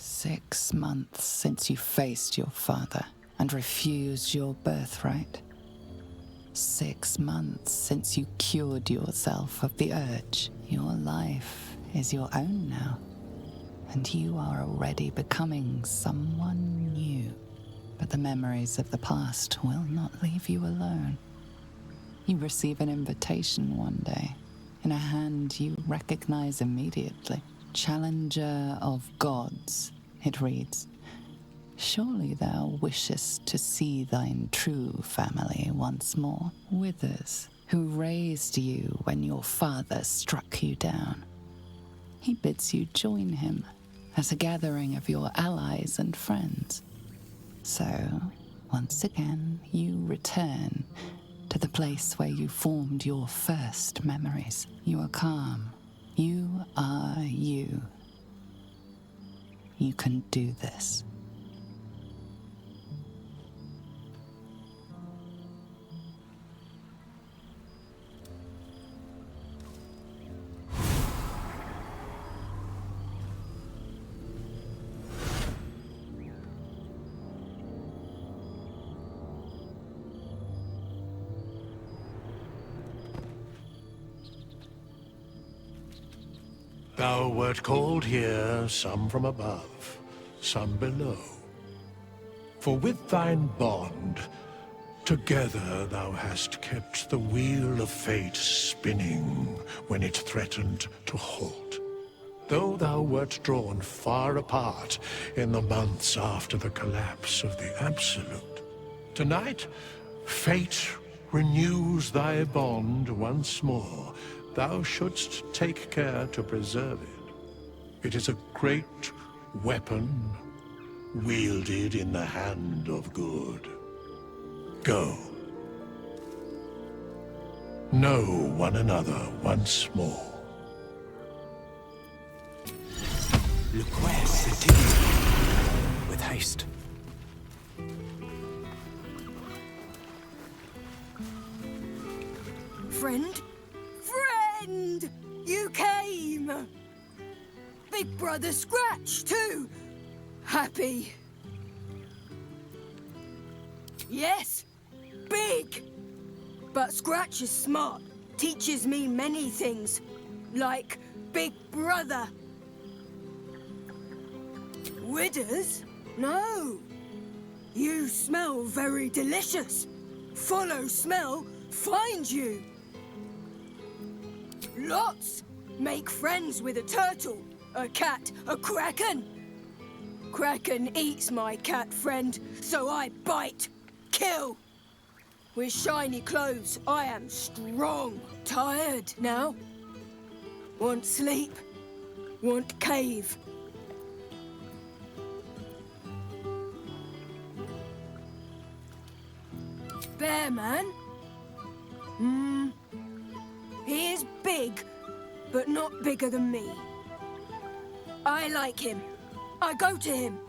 6 months since you faced your father and refused your birthright. 6 months since you cured yourself of the urge. Your life is your own now, and you are already becoming someone new. But the memories of the past will not leave you alone. You receive an invitation one day. In a hand you recognize immediately. Challenger of gods, it reads. Surely thou wishest to see thine true family once more. Withers, who raised you when your father struck you down. He bids you join him as a gathering of your allies and friends. So, once again, you return to the place where you formed your first memories. You are calm. You are you. You can do this. Thou wert called here, some from above, some below. For with thine bond, together thou hast kept the wheel of fate spinning when it threatened to halt. Though thou wert drawn far apart in the months after the collapse of the Absolute, tonight, fate renews thy bond once more. Thou shouldst take care to preserve it. It is a great weapon, wielded in the hand of good. Go. Know one another once more. With haste. Friend? Friend! You came! Big Brother Scratch, too! Happy? Yes, big! But Scratch is smart, teaches me many things, like Big Brother. Withers? No. You smell very delicious. Follow smell, find you. Lots. Make friends with a turtle, a cat, a kraken. Kraken eats my cat friend, so I bite, kill. With shiny clothes, I am strong. Tired now. Want sleep. Want cave. Bear man? He is big, but not bigger than me. I like him. I go to him.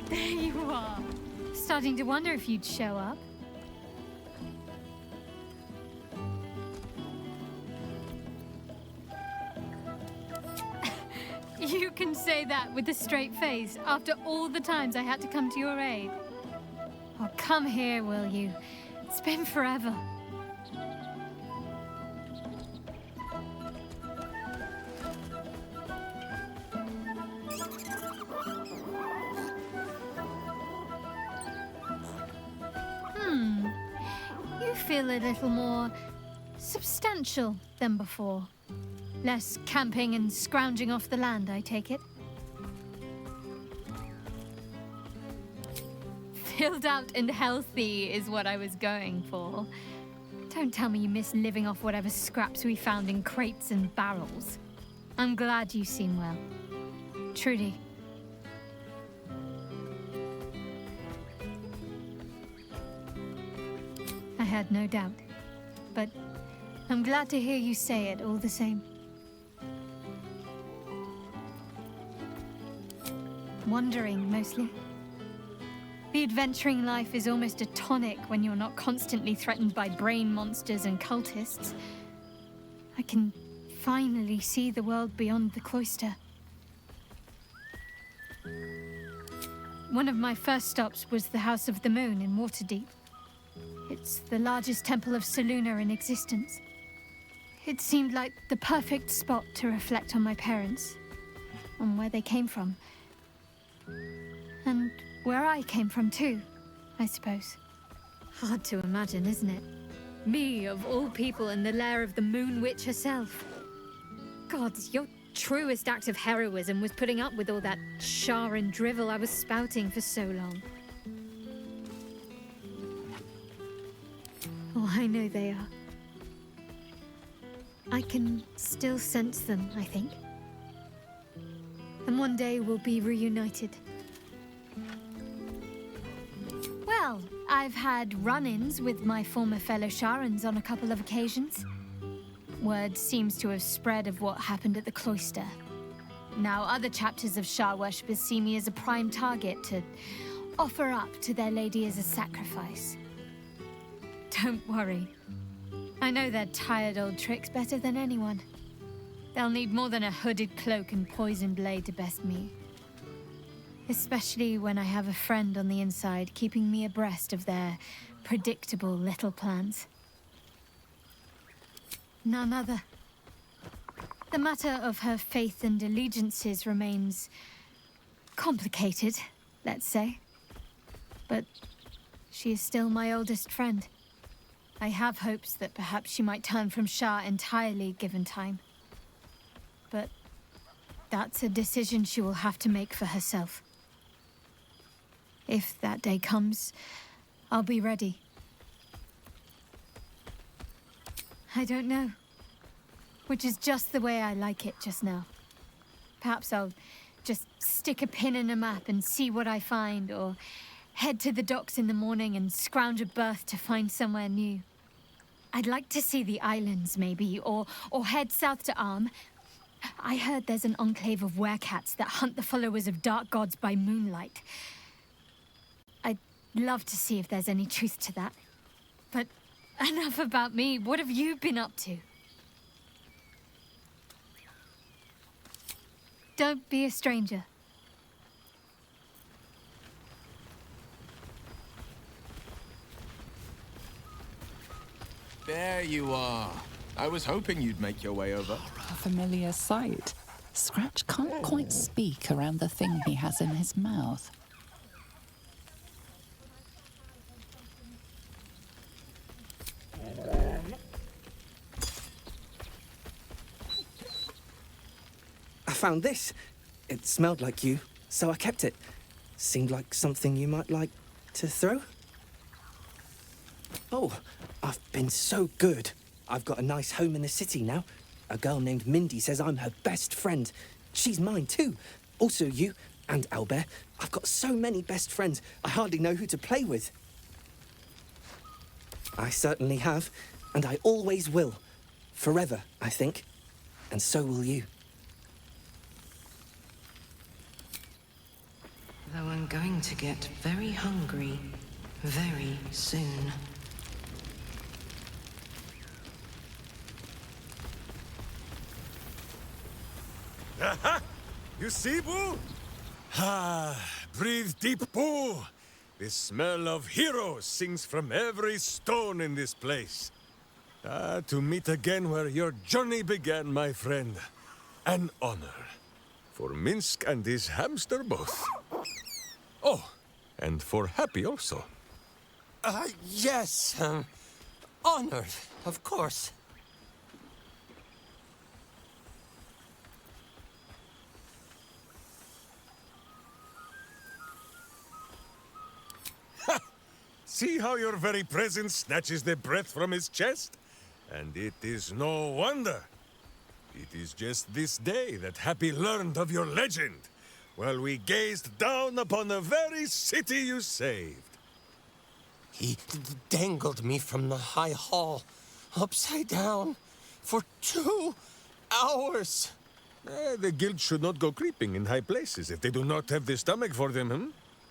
There you are. Starting to wonder if you'd show up. You can say that with a straight face after all the times I had to come to your aid. Oh, come here, will you? It's been forever. You feel a little more substantial than before. Less camping and scrounging off the land, I take it. Filled out and healthy is what I was going for. Don't tell me you miss living off whatever scraps we found in crates and barrels. I'm glad you seem well. Trudy. I had no doubt, but I'm glad to hear you say it all the same. Wandering, mostly. The adventuring life is almost a tonic when you're not constantly threatened by brain monsters and cultists. I can finally see the world beyond the cloister. One of my first stops was the House of the Moon in Waterdeep. It's the largest temple of Selûne in existence. It seemed like the perfect spot to reflect on my parents, on where they came from. And where I came from too, I suppose. Hard to imagine, isn't it? Me, of all people, in the lair of the Moon Witch herself. God, your truest act of heroism was putting up with all that char and drivel I was spouting for so long. Oh, I know they are. I can still sense them, I think. And one day we'll be reunited. Well, I've had run-ins with my former fellow Sharans on a couple of occasions. Word seems to have spread of what happened at the cloister. Now other chapters of Shar worshippers see me as a prime target to offer up to their lady as a sacrifice. Don't worry. I know their tired old tricks better than anyone. They'll need more than a hooded cloak and poisoned blade to best me. Especially when I have a friend on the inside keeping me abreast of their predictable little plans. None other. The matter of her faith and allegiances remains complicated, let's say. But she is still my oldest friend. I have hopes that perhaps she might turn from Shar entirely given time. But that's a decision she will have to make for herself. If that day comes, I'll be ready. I don't know. Which is just the way I like it just now. Perhaps I'll just stick a pin in a map and see what I find, or head to the docks in the morning and scrounge a berth to find somewhere new. I'd like to see the islands, maybe, or head south to Arm. I heard there's an enclave of werecats that hunt the followers of dark gods by moonlight. I'd love to see if there's any truth to that. But enough about me. What have you been up to? Don't be a stranger. There you are. I was hoping you'd make your way over. A familiar sight. Scratch can't quite speak around the thing he has in his mouth. I found this. It smelled like you, so I kept it. Seemed like something you might like to throw. Oh, I've been so good. I've got a nice home in the city now. A girl named Mindy says I'm her best friend. She's mine too. Also you and Albert. I've got so many best friends, I hardly know who to play with. I certainly have, and I always will. Forever, I think. And so will you. Though I'm going to get very hungry very soon. Aha! You see, Boo? Ah, breathe deep, Boo. The smell of heroes sings from every stone in this place. Ah, to meet again where your journey began, my friend. An honor. For Minsk and his hamster both. Oh, and for Happy also. Yes. Honored, of course. See how your very presence snatches the breath from his chest? And it is no wonder. It is just this day that Happy learned of your legend, while we gazed down upon the very city you saved. He dangled me from the high hall, upside down, for 2 hours. The guild should not go creeping in high places if they do not have the stomach for them, hmm?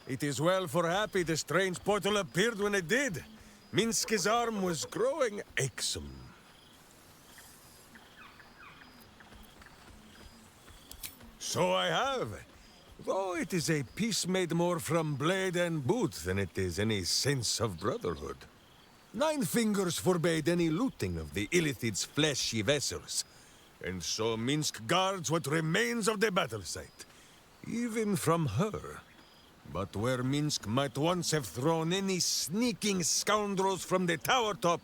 It is well for Happy the strange portal appeared when it did. Minsk's arm was growing achsome. So I have. Though it is a peace made more from blade and boot than it is any sense of brotherhood. 9 Fingers forbade any looting of the Illithid's fleshy vessels, and so Minsk guards what remains of the battle site, even from her. But where Minsk might once have thrown any sneaking scoundrels from the tower top,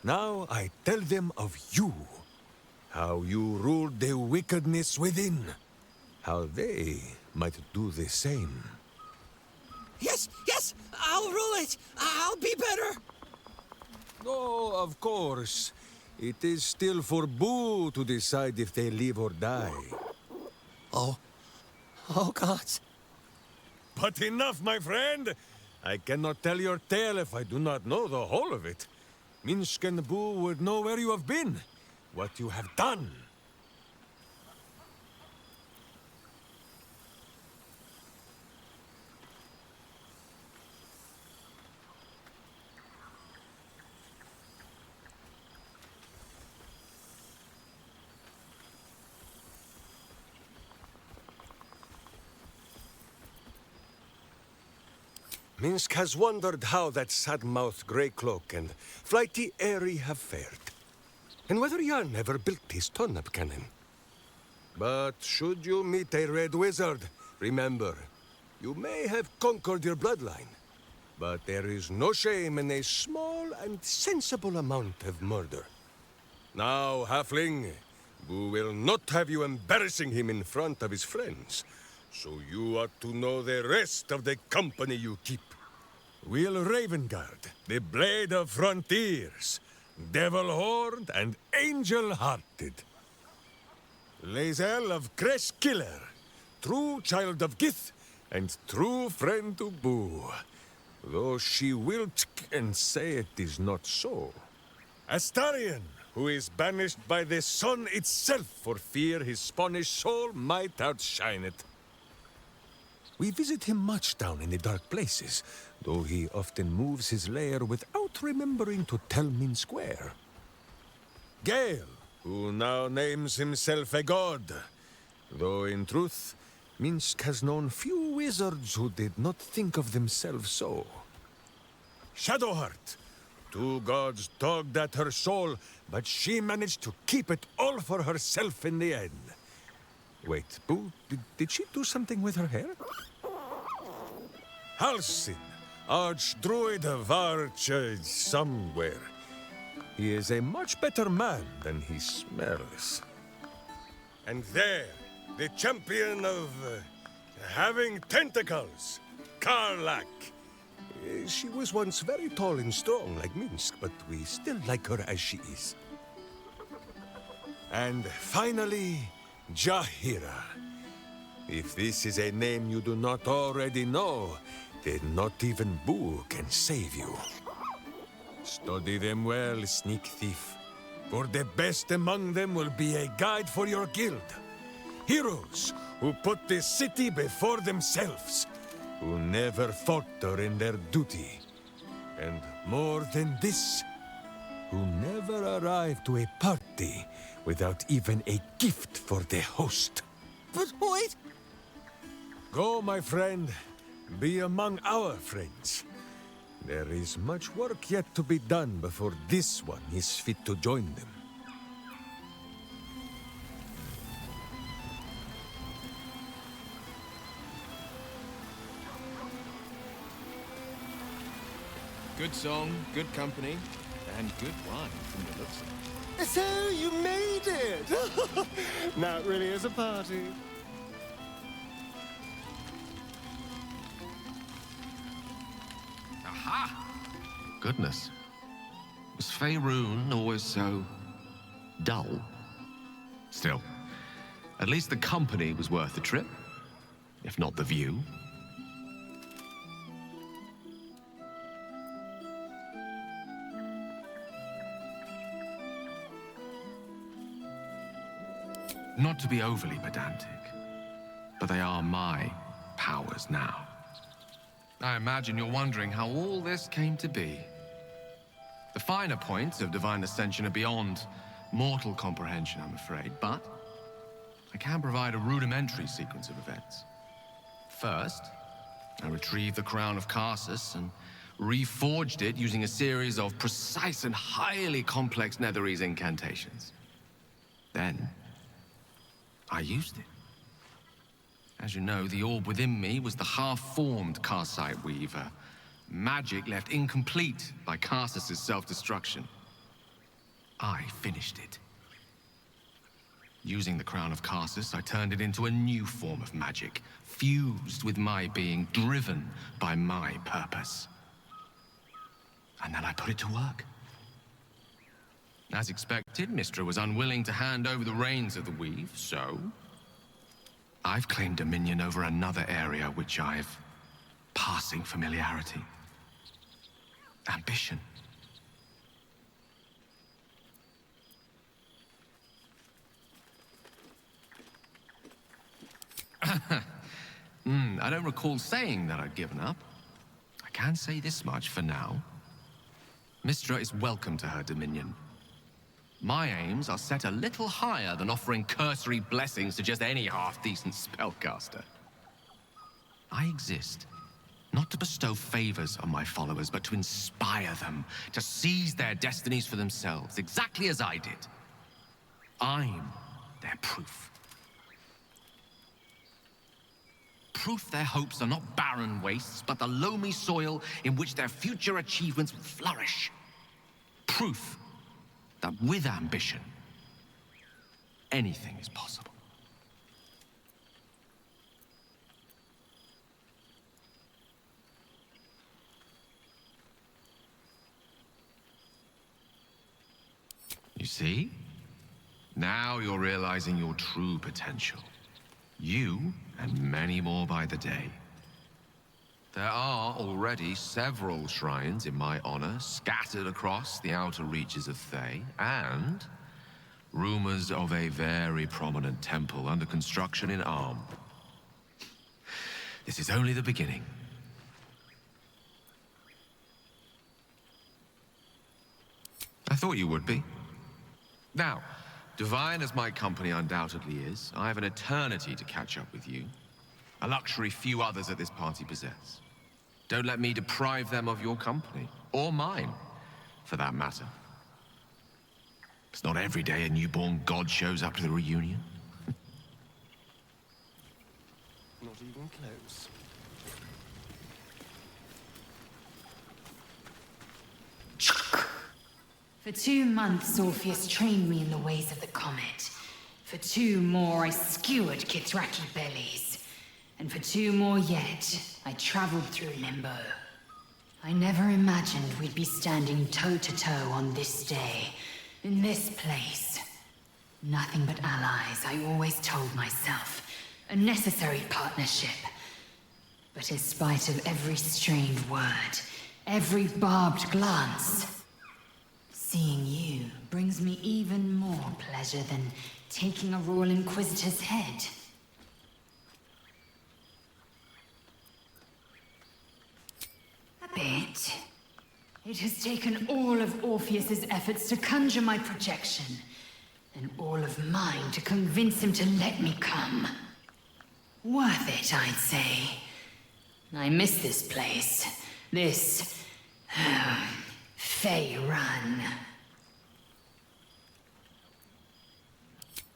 now I tell them of you. How you ruled the wickedness within. How they might do the same. Yes, yes! I'll rule it! I'll be better! Oh, of course. It is still for Boo to decide if they live or die. Oh. Oh, gods. But enough, my friend! I cannot tell your tale if I do not know the whole of it. Minsk and Boo would know where you have been, what you have done. Minsk has wondered how that sad-mouthed grey-cloak and flighty Airy have fared, and whether Yarn ever built his turnip cannon. But should you meet a red wizard, remember, you may have conquered your bloodline, but there is no shame in a small and sensible amount of murder. Now, halfling, Boo will not have you embarrassing him in front of his friends, so you ought to know the rest of the company you keep. Will Ravengard, the Blade of Frontiers, Devil-Horned and Angel-Hearted. Lae'zel of Creshkiller, true child of Gith and true friend to Boo, though she will and say it is not so. Astarion, who is banished by the sun itself for fear his Spanish soul might outshine it. We visit him much down in the dark places, though he often moves his lair without remembering to tell Minsk where. Gale, who now names himself a god, though in truth, Minsk has known few wizards who did not think of themselves so. Shadowheart, 2 gods dogged at her soul, but she managed to keep it all for herself in the end. Wait, Boo, did she do something with her hair? Halsin, Archdruid of Arch somewhere. He is a much better man than he smells. And there, the champion of having tentacles, Karlak. She was once very tall and strong like Minsk, but we still like her as she is. And finally, Jahira. If this is a name you do not already know, then not even Boo can save you. Study them well, sneak thief, for the best among them will be a guide for your guild. Heroes who put the city before themselves, who never falter in their duty. And more than this, who never arrive to a party without even a gift for the host. But wait! Go, my friend. Be among our friends. There is much work yet to be done before this one is fit to join them. Good song, good company, and good wine from the looks of it. So you made it! Now it really is a party. Aha! Goodness. Was Faerun always so dull? Still, at least the company was worth the trip, if not the view. Not to be overly pedantic, but they are my powers now. I imagine you're wondering how all this came to be. The finer points of divine ascension are beyond mortal comprehension, I'm afraid, but I can provide a rudimentary sequence of events. First, I retrieved the crown of Karsus and reforged it using a series of precise and highly complex Netherese incantations. Then, I used it. As you know, the orb within me was the half-formed Karsite Weaver, magic left incomplete by Karsus' self-destruction. I finished it. Using the crown of Karsus, I turned it into a new form of magic, fused with my being, driven by my purpose. And then I put it to work. As expected, Mystra was unwilling to hand over the reins of the weave, so I've claimed dominion over another area which I've passing familiarity. Ambition. I don't recall saying that I'd given up. I can say this much for now. Mystra is welcome to her dominion. My aims are set a little higher than offering cursory blessings to just any half-decent spellcaster. I exist, not to bestow favors on my followers, but to inspire them to seize their destinies for themselves, exactly as I did. I'm their proof. Proof their hopes are not barren wastes, but the loamy soil in which their future achievements will flourish. Proof that with ambition, anything is possible. You see? Now you're realizing your true potential. You, and many more by the day. There are already several shrines in my honor scattered across the outer reaches of Thay, and rumors of a very prominent temple under construction in Arm. This is only the beginning. I thought you would be. Now, divine as my company undoubtedly is, I have an eternity to catch up with you. A luxury few others at this party possess. Don't let me deprive them of your company, or mine, for that matter. It's not every day a newborn god shows up to the reunion. Not even close. For 2 months, Orpheus trained me in the ways of the comet. For 2 more, I skewered Kithraki bellies. And for 2 more yet, I traveled through Limbo. I never imagined we'd be standing toe-to-toe on this day, in this place. Nothing but allies, I always told myself. A necessary partnership. But in spite of every strained word, every barbed glance, seeing you brings me even more pleasure than taking a Royal Inquisitor's head. A bit. It has taken all of Orpheus's efforts to conjure my projection, and all of mine to convince him to let me come. Worth it, I'd say. I miss this place. This Fey Run.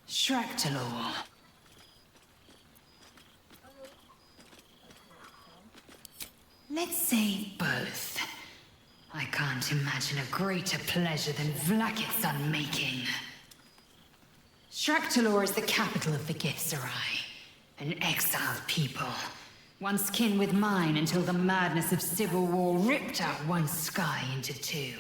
Shractalor. Let's say both. I can't imagine a greater pleasure than Vlaakith's unmaking. Shractalor is the capital of the Githzerai, an exiled people. Once kin with mine until the madness of civil war ripped out one sky into 2.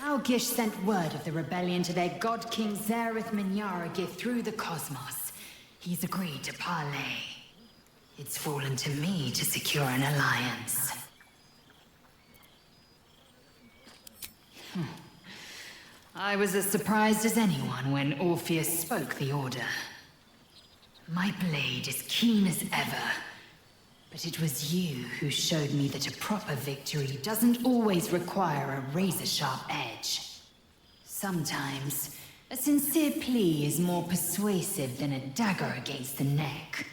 Algish sent word of the rebellion to their god king Zareth Minyaragith through the cosmos. He's agreed to parley. It's fallen to me to secure an alliance. I was as surprised as anyone when Orpheus spoke the order. My blade is keen as ever. But it was you who showed me that a proper victory doesn't always require a razor-sharp edge. Sometimes, A sincere plea is more persuasive than a dagger against the neck.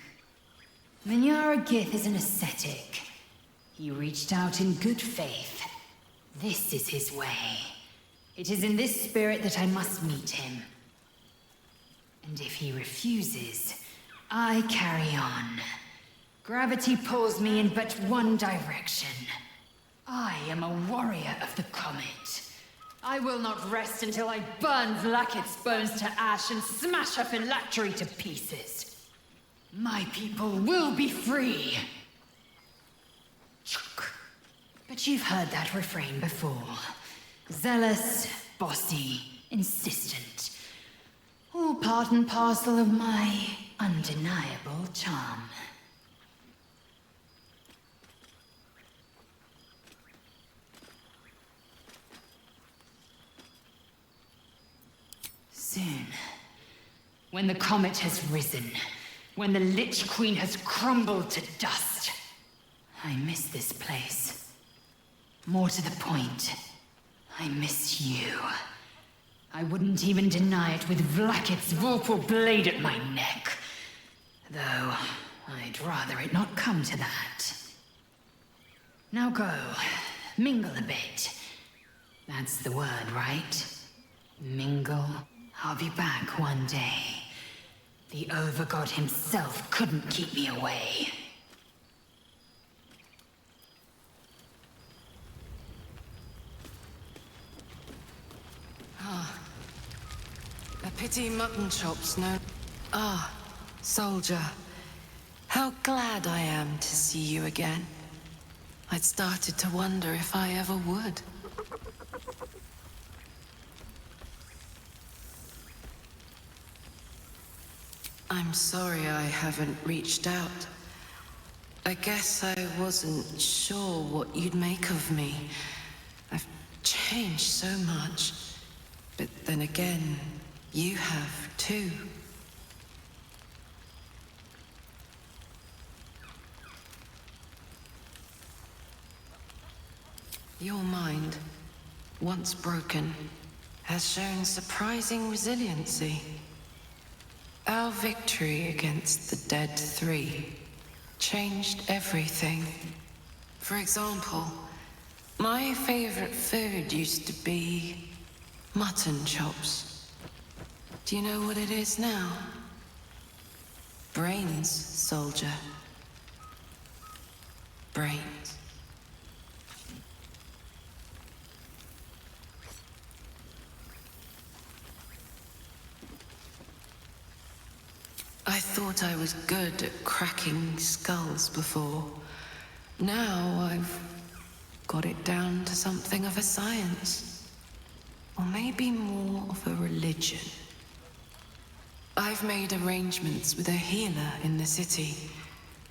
Minyara Gith is an ascetic. He reached out in good faith. This is his way. It is in this spirit that I must meet him. And if he refuses, I carry on. Gravity pulls me in but one direction. I am a warrior of the comet. I will not rest until I burn Vlaakith's bones to ash and smash her phylactery to pieces. My people will be free. But you've heard that refrain before. Zealous, bossy, insistent. All part and parcel of my undeniable charm. Soon, when the comet has risen, when the Lich Queen has crumbled to dust, I miss this place. More to the point, I miss you. I wouldn't even deny it with Vlaakith's Vorpal blade at my neck. Though, I'd rather it not come to that. Now go, mingle a bit. That's the word, right? Mingle. I'll be back one day. The Overgod himself couldn't keep me away. A pity mutton chops, no? Ah, soldier. How glad I am to see you again. I'd started to wonder if I ever would. I'm sorry I haven't reached out. I guess I wasn't sure what you'd make of me. I've changed so much. But then again, you have too. Your mind, once broken, has shown surprising resiliency. Our victory against the Dead Three changed everything. For example, my favorite food used to be mutton chops. Do you know what it is now? Brains, soldier. Brains. I thought I was good at cracking skulls before. Now I've got it down to something of a science. Or maybe more of a religion. I've made arrangements with a healer in the city.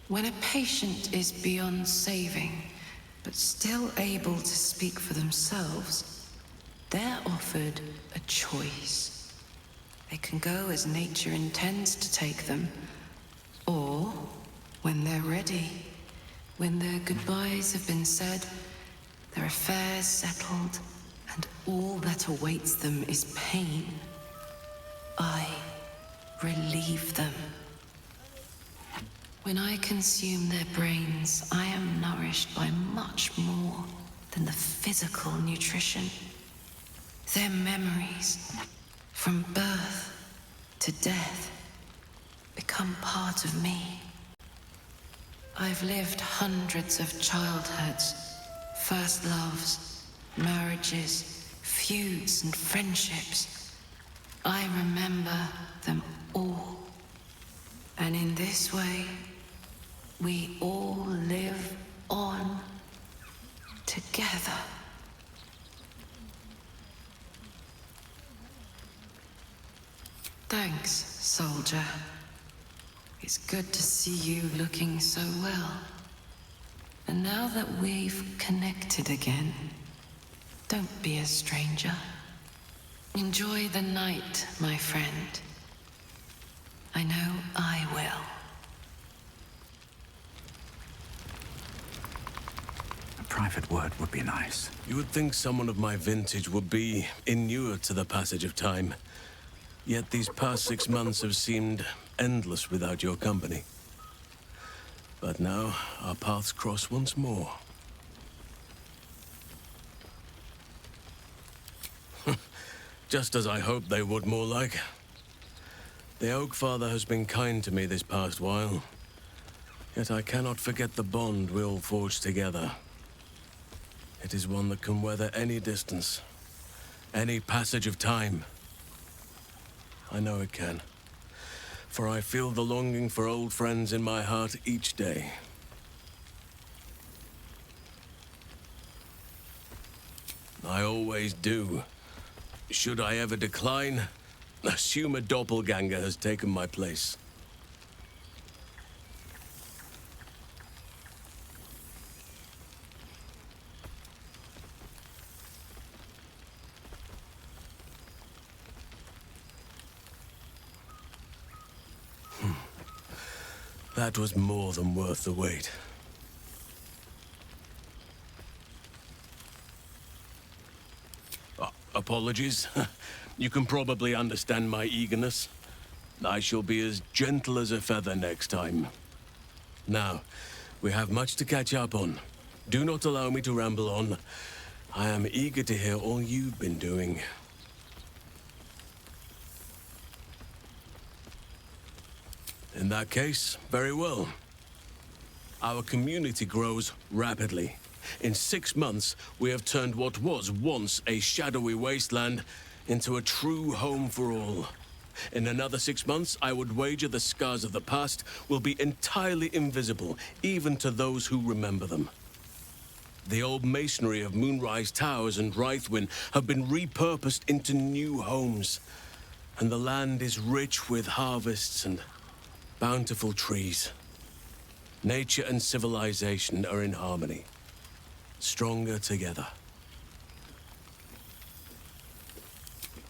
When a patient is beyond saving, but still able to speak for themselves, they're offered a choice. They can go as nature intends to take them, or when they're ready, when their goodbyes have been said, their affairs settled, and all that awaits them is pain, I relieve them. When I consume their brains, I am nourished by much more than the physical nutrition. Their memories, from birth to death, become part of me. I've lived hundreds of childhoods, first loves, marriages, feuds and friendships. I remember them all. And in this way, we all live on together. Thanks, soldier. It's good to see you looking so well. And now that we've connected again, don't be a stranger. Enjoy the night, my friend. I know I will. A private word would be nice. You would think someone of my vintage would be inured to the passage of time. Yet these past 6 months have seemed endless without your company. But now, our paths cross once more. Just as I hoped they would, more like. The Oak Father has been kind to me this past while. Yet I cannot forget the bond we all forged together. It is one that can weather any distance, any passage of time. I know it can, for I feel the longing for old friends in my heart each day. I always do. Should I ever decline, assume a doppelganger has taken my place. That was more than worth the wait. Apologies. You can probably understand my eagerness. I shall be as gentle as a feather next time. Now, we have much to catch up on. Do not allow me to ramble on. I am eager to hear all you've been doing. In that case, very well. Our community grows rapidly. In 6 months, we have turned what was once a shadowy wasteland into a true home for all. In another 6 months, I would wager the scars of the past will be entirely invisible, even to those who remember them. The old masonry of Moonrise Towers and Rythwin have been repurposed into new homes, and the land is rich with harvests and bountiful trees. Nature and civilization are in harmony, stronger together.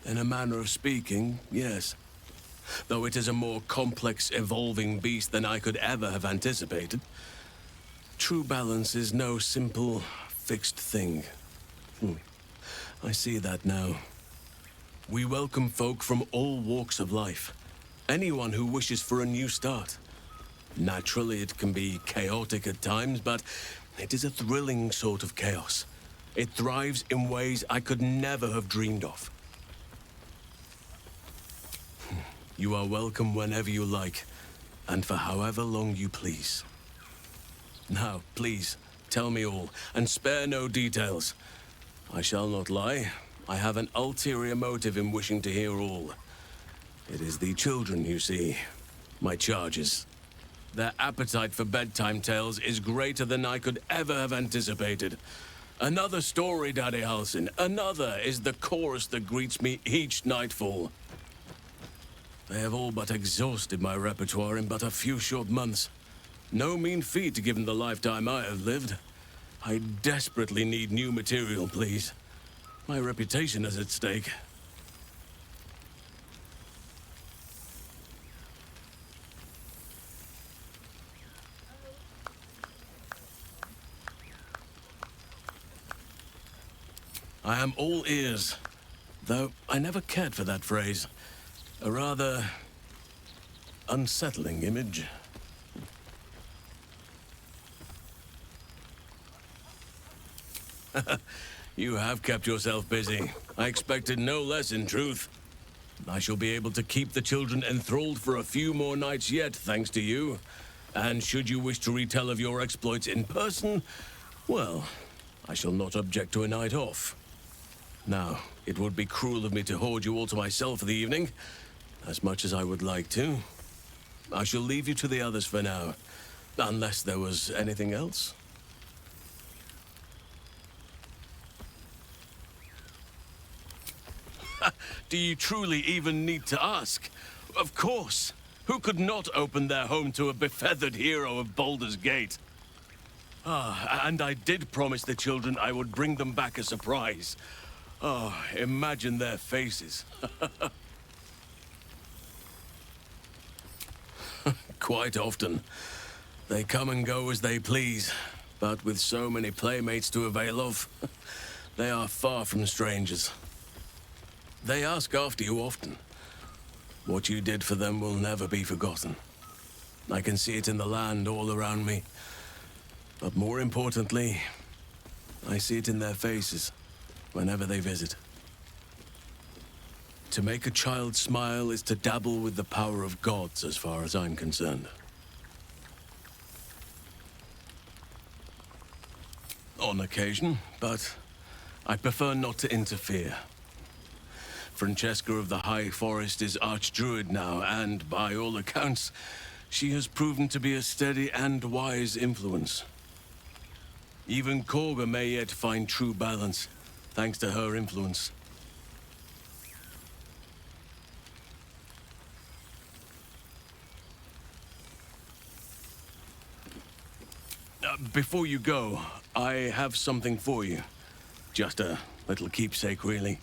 In a manner of speaking, yes. Though it is a more complex, evolving beast than I could ever have anticipated. True balance is no simple, fixed thing. I see that now. We welcome folk from all walks of life. Anyone who wishes for a new start. Naturally, it can be chaotic at times, but it is a thrilling sort of chaos. It thrives in ways I could never have dreamed of. You are welcome whenever you like, and for however long you please. Now, please, tell me all, and spare no details. I shall not lie. I have an ulterior motive in wishing to hear all. It is the children, you see. My charges. Their appetite for bedtime tales is greater than I could ever have anticipated. Another story, Daddy Halsin. Another is the chorus that greets me each nightfall. They have all but exhausted my repertoire in but a few short months. No mean feat given the lifetime I have lived. I desperately need new material, please. My reputation is at stake. I am all ears, though I never cared for that phrase. A rather unsettling image. You have kept yourself busy. I expected no less, in truth. I shall be able to keep the children enthralled for a few more nights yet, thanks to you. And should you wish to retell of your exploits in person, well, I shall not object to a night off. Now, it would be cruel of me to hoard you all to myself for the evening, as much as I would like to. I shall leave you to the others for now, unless there was anything else. Do you truly even need to ask? Of course. Who could not open their home to a befeathered hero of Baldur's Gate? And I did promise the children I would bring them back a surprise. Imagine their faces. Quite often. They come and go as they please, but with so many playmates to avail of, they are far from strangers. They ask after you often. What you did for them will never be forgotten. I can see it in the land all around me. But more importantly, I see it in their faces whenever they visit. To make a child smile is to dabble with the power of gods, as far as I'm concerned. On occasion, but I prefer not to interfere. Francesca of the High Forest is Archdruid now, and by all accounts, she has proven to be a steady and wise influence. Even Korga may yet find true balance, thanks to her influence. Before you go, I have something for you. Just a little keepsake, really.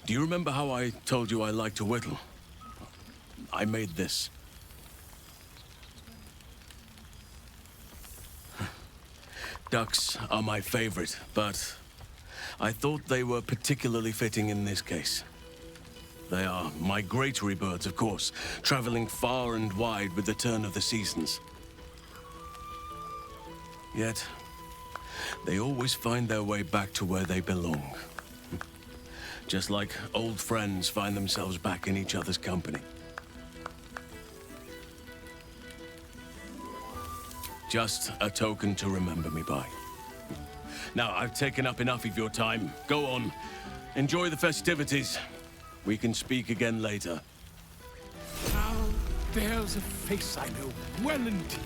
Do you remember how I told you I like to whittle? I made this. Ducks are my favorite, but I thought they were particularly fitting in this case. They are migratory birds, of course, traveling far and wide with the turn of the seasons. Yet, they always find their way back to where they belong. Just like old friends find themselves back in each other's company. Just a token to remember me by. Now, I've taken up enough of your time. Go on. Enjoy the festivities. We can speak again later. Now, there's a face I know well indeed.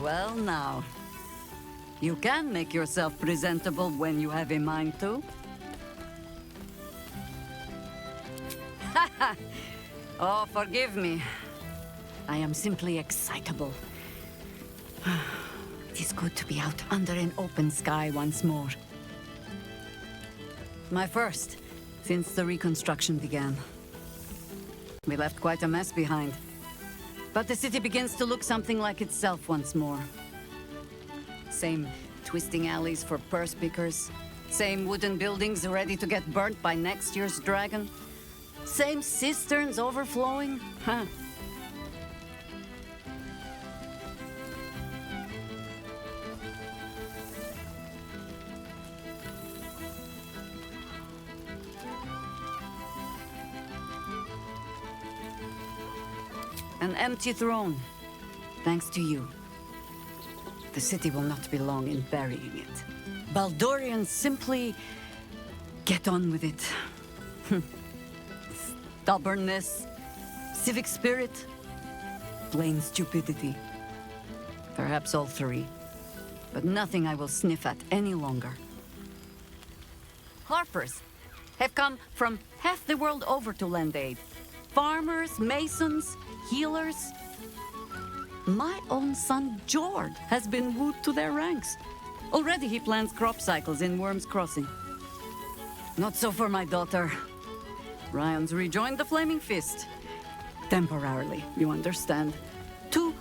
Well now, you can make yourself presentable when you have a mind to. Oh, forgive me. I am simply excitable. It is good to be out under an open sky once more. My first, since the reconstruction began. We left quite a mess behind. But the city begins to look something like itself once more. Same twisting alleys for purse pickers. Same wooden buildings ready to get burnt by next year's dragon. Same cisterns overflowing. Huh. An empty throne, thanks to you. The city will not be long in burying it. Baldurians simply get on with it. Stubbornness, civic spirit, plain stupidity. Perhaps all three, but nothing I will sniff at any longer. Harpers have come from half the world over to lend aid. Farmers, masons, healers. My own son, Jord, has been wooed to their ranks. Already he plans crop cycles in Worm's Crossing. Not so for my daughter. Ryan's rejoined the Flaming Fist. Temporarily, you understand. To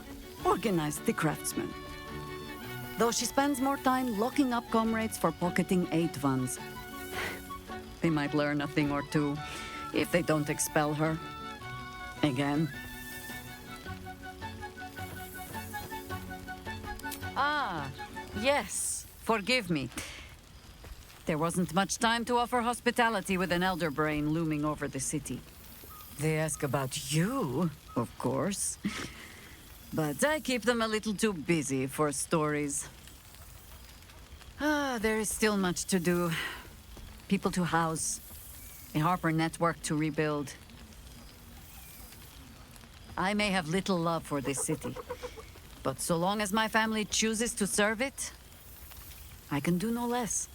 organize the craftsmen. Though she spends more time locking up comrades for pocketing aid funds. They might learn a thing or two if they don't expel her. Again. Ah, yes. Forgive me. There wasn't much time to offer hospitality with an elder brain looming over the city. They ask about you, of course. But I keep them a little too busy for stories. Ah, there is still much to do. People to house. A Harper network to rebuild. I may have little love for this city. But so long as my family chooses to serve it, I can do no less.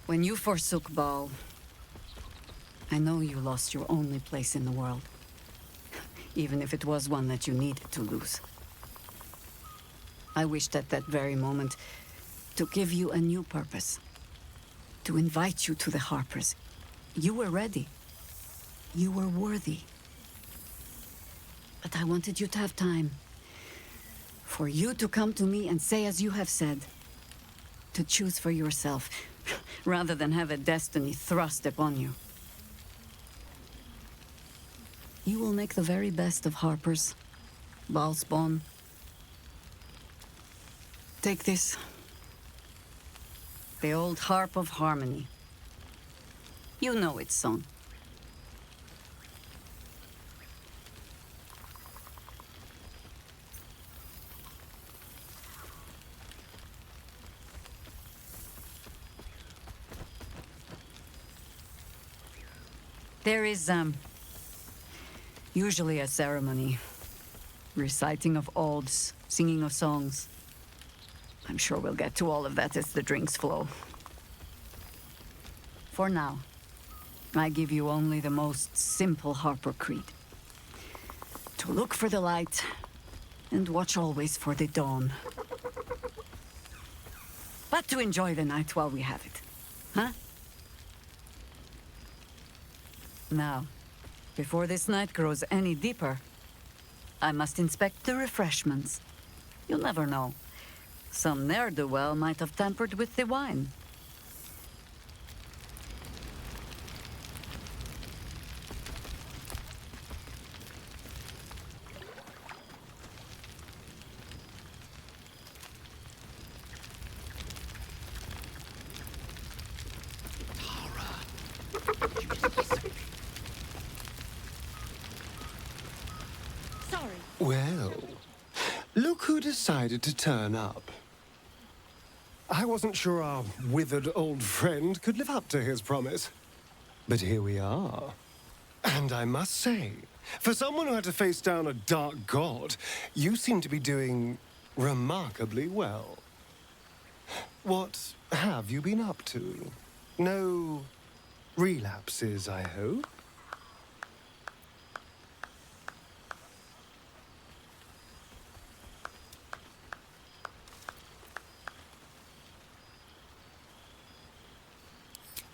When you forsook Baal, I know you lost your only place in the world. Even if it was one that you needed to lose. I wished at that very moment to give you a new purpose. to invite you to the Harpers. You were ready. You were worthy. But I wanted you to have time. For you to come to me and say as you have said. To choose for yourself, rather than have a destiny thrust upon you. You will make the very best of Harpers. Balspawn. Take this. The old Harp of Harmony. You know its song. There is, usually a ceremony. Reciting of odes, singing of songs. I'm sure we'll get to all of that as the drinks flow. For now, I give you only the most simple Harper creed. To look for the light, and watch always for the dawn. But to enjoy the night while we have it, huh? Now, before this night grows any deeper, I must inspect the refreshments. You'll never know. Some ne'er-do-well might have tampered with the wine. Well, look who decided to turn up. I wasn't sure our withered old friend could live up to his promise. But here we are. And I must say, for someone who had to face down a dark god, you seem to be doing remarkably well. What have you been up to? No relapses, I hope?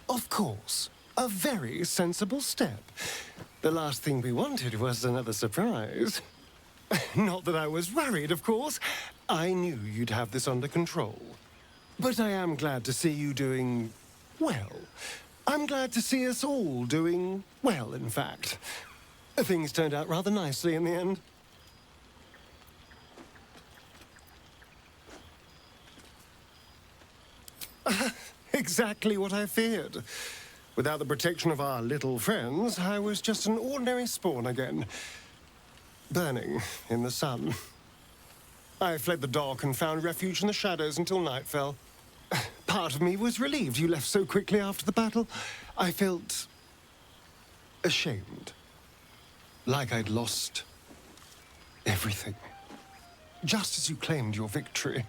Of course. A very sensible step. The last thing we wanted was another surprise. Not that I was worried, of course. I knew you'd have this under control. But I am glad to see you doing well. I'm glad to see us all doing well, in fact. Things turned out rather nicely in the end. Exactly what I feared. Without the protection of our little friends, I was just an ordinary spawn again. Burning in the sun. I fled the dock and found refuge in the shadows until night fell. Part of me was relieved you left so quickly after the battle. I felt ashamed. Like I'd lost everything. Just as you claimed your victory.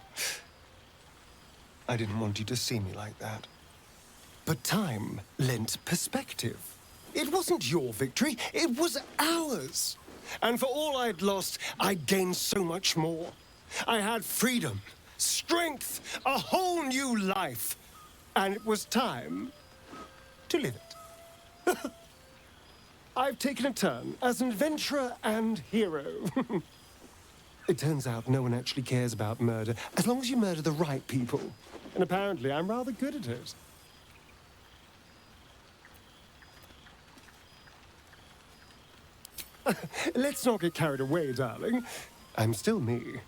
I didn't want you to see me like that. But time lent perspective. It wasn't your victory, it was ours. And for all I'd lost, I'd gained so much more. I had freedom, strength, a whole new life. And it was time to live it. I've taken a turn as an adventurer and hero. It turns out no one actually cares about murder, as long as you murder the right people. And apparently I'm rather good at it. Let's not get carried away, darling. I'm still me.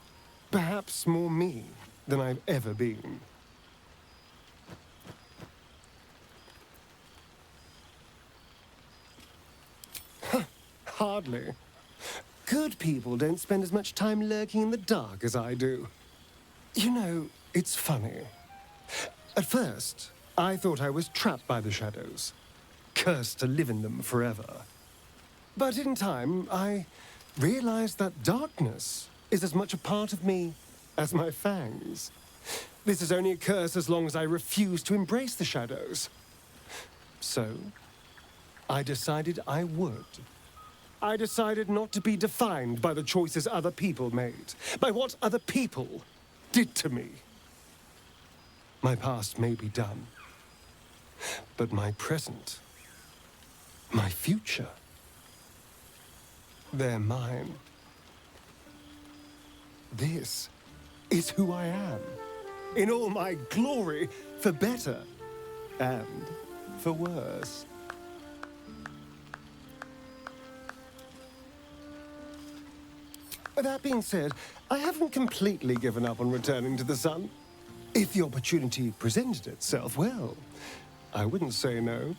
Perhaps more me than I've ever been. Hardly. Good people don't spend as much time lurking in the dark as I do. You know, it's funny. At first, I thought I was trapped by the shadows, cursed to live in them forever. But in time, I realized that darkness is as much a part of me as my fangs. This is only a curse as long as I refuse to embrace the shadows. So, I decided I would. I decided not to be defined by the choices other people made, by what other people did to me. My past may be done, But my present, my future, they're mine. This is who I am, in all my glory, for better and for worse. That being said, I haven't completely given up on returning to the sun. If the opportunity presented itself, well, I wouldn't say no.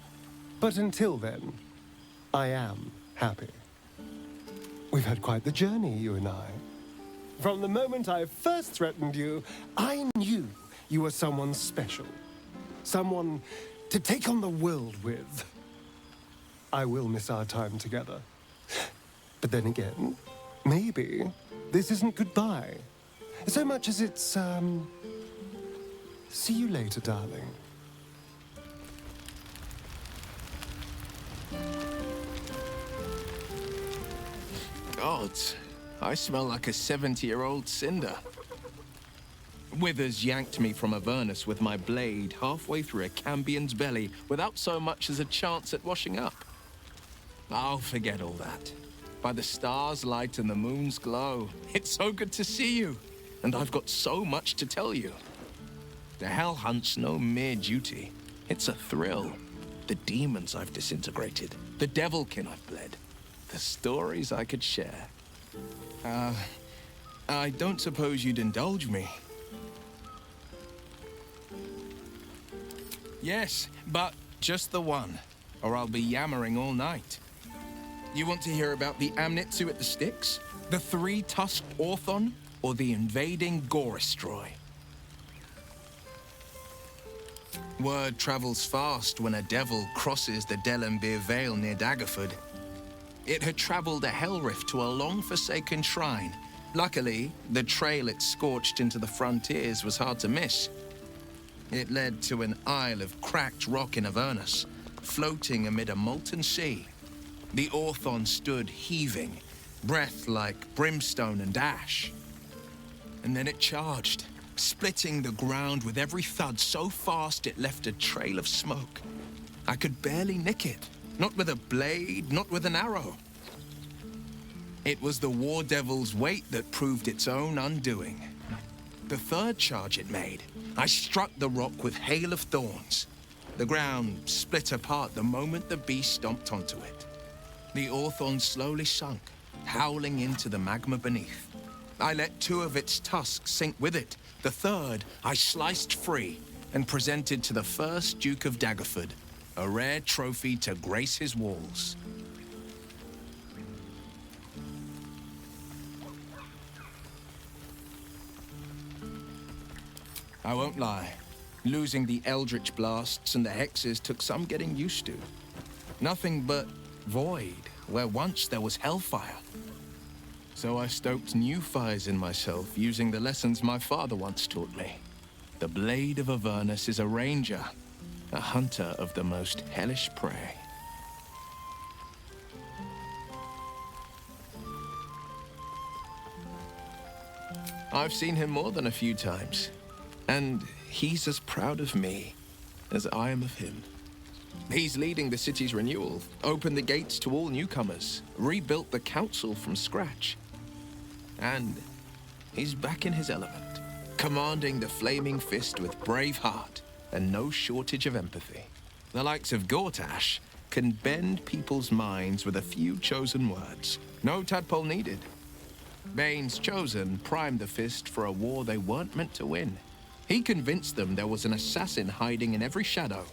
But until then, I am happy. We've had quite the journey, you and I. From the moment I first threatened you, I knew you were someone special. Someone to take on the world with. I will miss our time together. But then again, maybe this isn't goodbye. So much as it's, see you later, darling. Gods, I smell like a 70-year-old cinder. Withers yanked me from Avernus with my blade halfway through a Cambion's belly without so much as a chance at washing up. I'll forget all that. By the stars' light and the moon's glow, it's so good to see you, and I've got so much to tell you. The Hell Hunt's no mere duty. It's a thrill. The demons I've disintegrated, the devilkin I've bled, the stories I could share. I don't suppose you'd indulge me. Yes, but just the one, or I'll be yammering all night. You want to hear about the Amnitsu at the Styx, the three-tusked Orthon, or the invading Gorestroy? Word travels fast when a devil crosses the Delembir Vale near Daggerford. It had traveled a hell rift to a long-forsaken shrine. Luckily, the trail it scorched into the frontiers was hard to miss. It led to an isle of cracked rock in Avernus, floating amid a molten sea. The Orthon stood heaving, breath like brimstone and ash. And then it charged, splitting the ground with every thud so fast it left a trail of smoke. I could barely nick it, not with a blade, not with an arrow. It was the War Devil's weight that proved its own undoing. The third charge it made, I struck the rock with hail of thorns. The ground split apart the moment the beast stomped onto it. The Orthon slowly sunk, howling into the magma beneath. I let two of its tusks sink with it. The third I sliced free and presented to the first Duke of Daggerford, a rare trophy to grace his walls. I won't lie. Losing the Eldritch Blasts and the Hexes took some getting used to. Nothing but void, where once there was hellfire. So I stoked new fires in myself using the lessons my father once taught me. The Blade of Avernus is a ranger, a hunter of the most hellish prey. I've seen him more than a few times, and he's as proud of me as I am of him. He's leading the city's renewal, opened the gates to all newcomers, rebuilt the council from scratch. And he's back in his element, commanding the Flaming Fist with brave heart and no shortage of empathy. The likes of Gortash can bend people's minds with a few chosen words. No tadpole needed. Bane's Chosen primed the Fist for a war they weren't meant to win. He convinced them there was an assassin hiding in every shadow,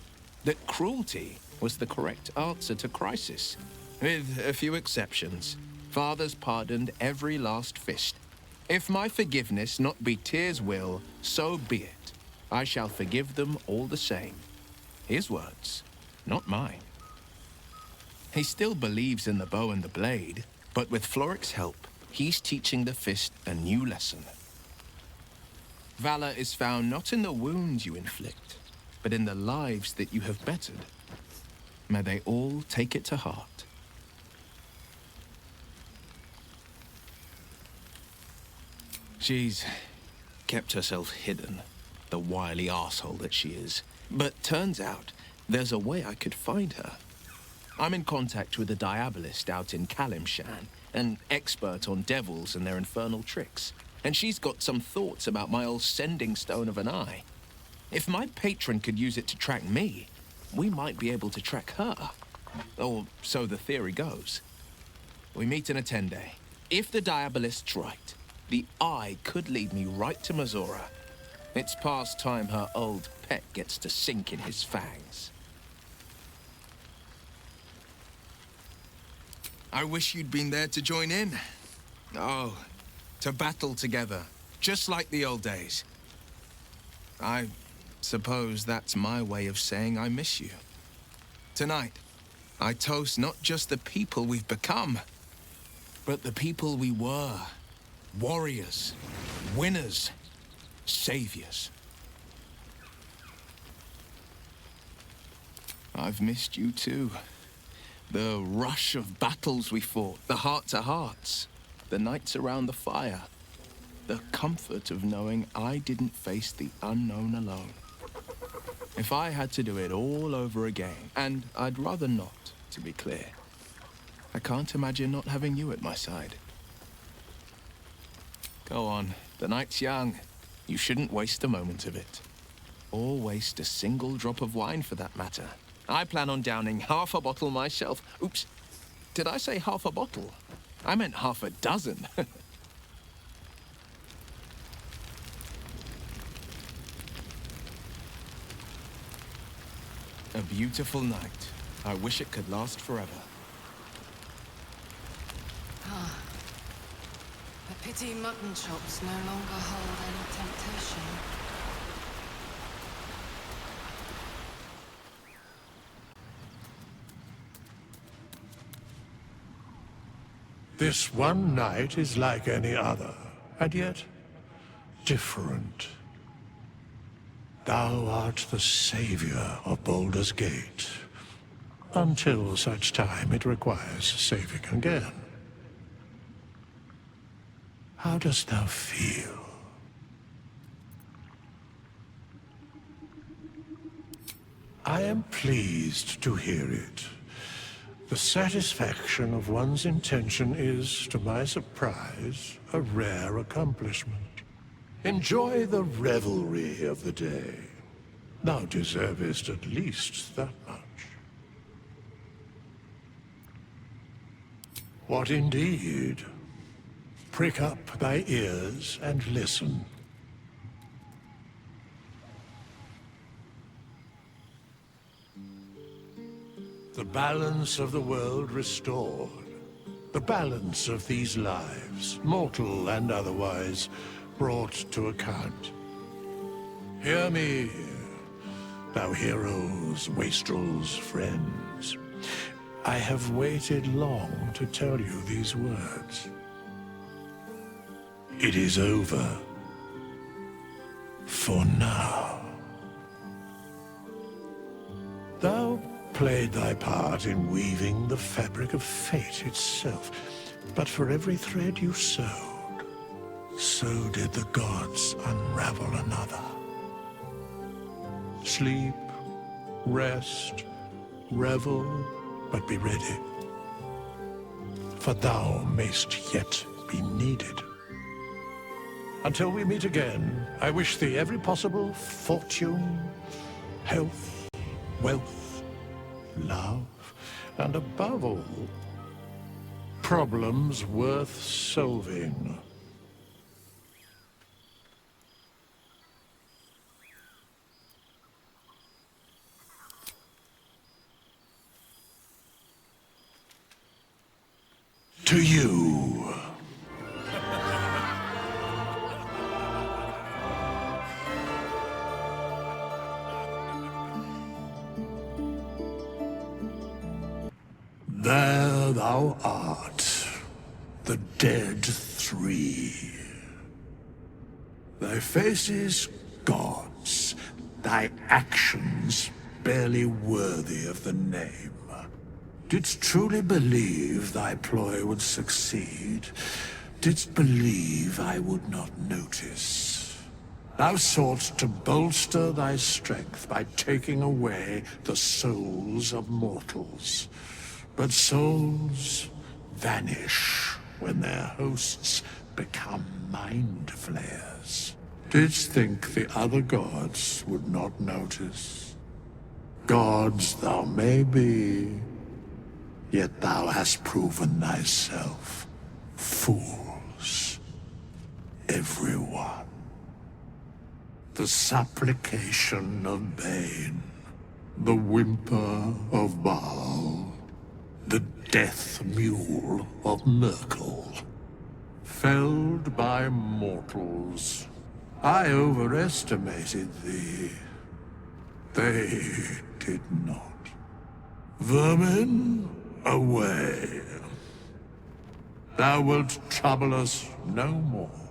that cruelty was the correct answer to crisis. With a few exceptions, fathers pardoned every last fist. If my forgiveness not be Tyr's will, so be it. I shall forgive them all the same. His words, not mine. He still believes in the bow and the blade, but with Floric's help, he's teaching the Fist a new lesson. Valor is found not in the wounds you inflict, but in the lives that you have bettered. May they all take it to heart. She's kept herself hidden, the wily arsehole that she is. But turns out, there's a way I could find her. I'm in contact with a diabolist out in Kalimshan, an expert on devils and their infernal tricks. And she's got some thoughts about my old sending stone of an eye. If my patron could use it to track me, we might be able to track her. Or so the theory goes. We meet in a 10-day. If the diabolist's right, the eye could lead me right to Mazora. It's past time her old pet gets to sink in his fangs. I wish you'd been there to join in. Oh, to battle together, just like the old days. I suppose that's my way of saying I miss you. Tonight, I toast not just the people we've become, but the people we were. Warriors, winners, saviors. I've missed you too. The rush of battles we fought, the heart-to-hearts, the nights around the fire, the comfort of knowing I didn't face the unknown alone. If I had to do it all over again, and I'd rather not, to be clear, I can't imagine not having you at my side. Go on, the night's young. You shouldn't waste a moment of it. Or waste a single drop of wine for that matter. I plan on downing half a bottle myself. Oops, did I say half a bottle? I meant half a dozen. A beautiful night. I wish it could last forever. Ah. A pity mutton chops no longer hold any temptation. This one night is like any other, and yet different. Thou art the savior of Baldur's Gate, until such time it requires saving again. How dost thou feel? I am pleased to hear it. The satisfaction of one's intention is, to my surprise, a rare accomplishment. Enjoy the revelry of the day. Thou deservest at least that much. What indeed? Prick up thy ears and listen. The balance of the world restored. The balance of these lives, mortal and otherwise, brought to account. Hear me, thou heroes, wastrels, friends. I have waited long to tell you these words. It is over. For now. Thou played thy part in weaving the fabric of fate itself, but for every thread you sewed, so did the gods unravel another. Sleep, rest, revel, but be ready, for thou mayst yet be needed. Until we meet again, I wish thee every possible fortune, health, wealth, love, and above all, problems worth solving. To you. There thou art, the dead three. Thy faces gods, thy actions barely worthy of the name. Didst truly believe thy ploy would succeed? Didst believe I would not notice? Thou soughtst to bolster thy strength by taking away the souls of mortals. But souls vanish when their hosts become mind flayers. Didst think the other gods would not notice? Gods thou may be, yet thou hast proven thyself fools. Everyone. The supplication of Bane, the whimper of Baal, the death mule of Merkel. Felled by mortals. I overestimated thee. They did not. Vermin, away. Thou wilt trouble us no more.